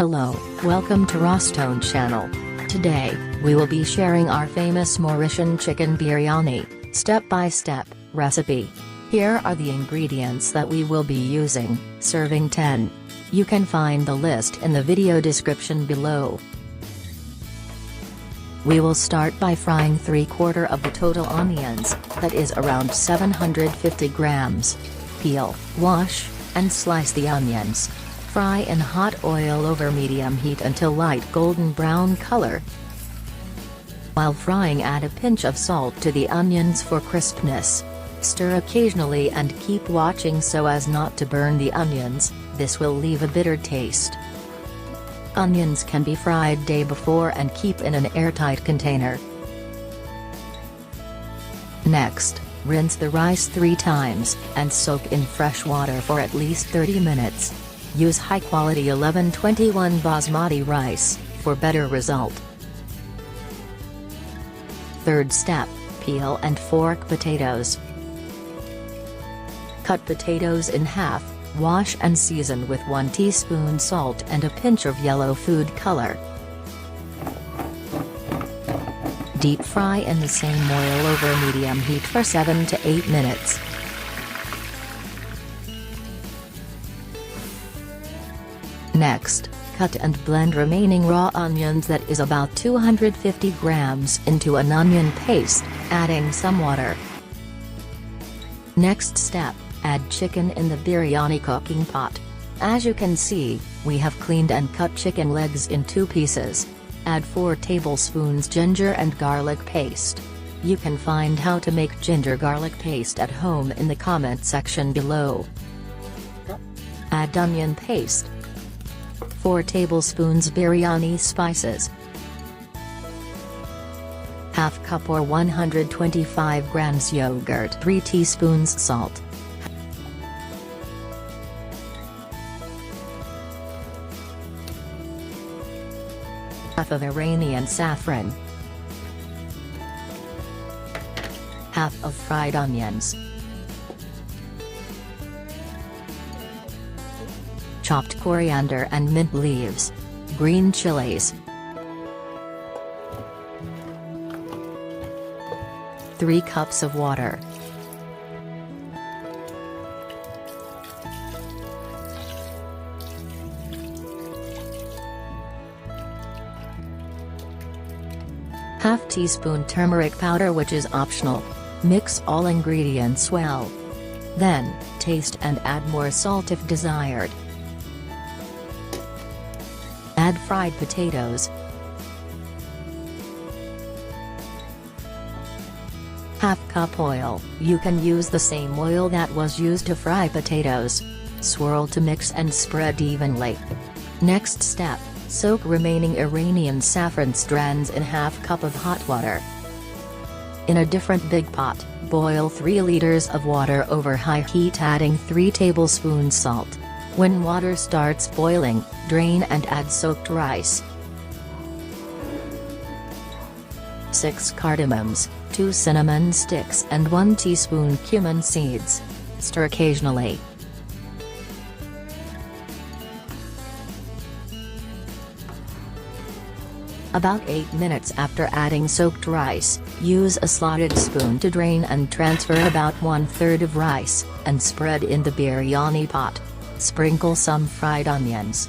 Hello, welcome to Rostone channel. Today, we will be sharing our famous Mauritian Chicken Biryani, step-by-step, recipe. Here are the ingredients that we will be using, serving 10. You can find the list in the video description below. We will start by frying 3/4 of the total onions, that is around 750 grams. Peel, wash, and slice the onions. Fry in hot oil over medium heat until light golden brown color. While frying, add a pinch of salt to the onions for crispness. Stir occasionally and keep watching so as not to burn the onions, this will leave a bitter taste. Onions can be fried day before and keep in an airtight container. Next, rinse the rice 3 times, and soak in fresh water for at least 30 minutes. Use high-quality 1121 Basmati rice, for better result. Third step, peel and fork potatoes. Cut potatoes in half, wash and season with 1 teaspoon salt and a pinch of yellow food color. Deep fry in the same oil over medium heat for 7 to 8 minutes. Next, cut and blend remaining raw onions, that is about 250 grams, into an onion paste, adding some water. Next step, add chicken in the biryani cooking pot. As you can see, we have cleaned and cut chicken legs in 2 pieces. Add 4 tablespoons ginger and garlic paste. You can find how to make ginger garlic paste at home in the comment section below. Add onion paste. 4 tablespoons biryani spices. Half cup or 125 grams yogurt. 3 teaspoons salt. Half of Iranian saffron. Half of fried onions. Chopped coriander and mint leaves. Green chillies. 3 cups of water. Half teaspoon turmeric powder, which is optional. Mix all ingredients well. Then, taste and add more salt if desired. Add fried potatoes. Half cup oil, you can use the same oil that was used to fry potatoes. Swirl to mix and spread evenly. Next step, soak remaining Iranian saffron strands in half cup of hot water. In a different big pot, boil 3 liters of water over high heat, adding 3 tablespoons salt. When water starts boiling, drain and add soaked rice. 6 cardamoms, 2 cinnamon sticks and 1 teaspoon cumin seeds. Stir occasionally. About 8 minutes after adding soaked rice, use a slotted spoon to drain and transfer about 1/3 of rice, and spread in the biryani pot. Sprinkle some fried onions.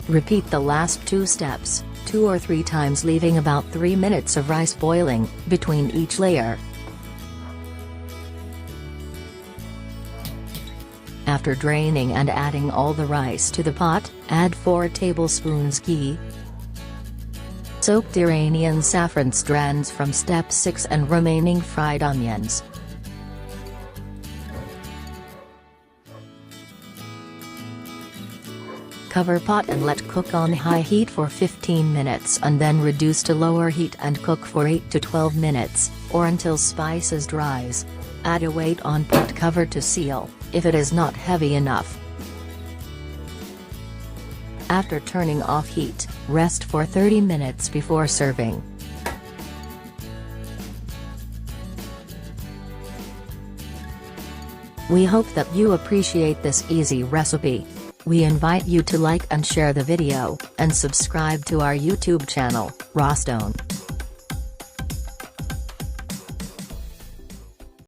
Repeat the last 2 steps, 2 or 3 times, leaving about 3 minutes of rice boiling between each layer. After draining and adding all the rice to the pot, add 4 tablespoons ghee. Soak the Iranian saffron strands from step 6 and remaining fried onions. Cover pot and let cook on high heat for 15 minutes and then reduce to lower heat and cook for 8 to 12 minutes, or until spices dries. Add a weight on pot cover to seal, if it is not heavy enough. After turning off heat, rest for 30 minutes before serving. We hope that you appreciate this easy recipe. We invite you to like and share the video, and subscribe to our YouTube channel, Rostone.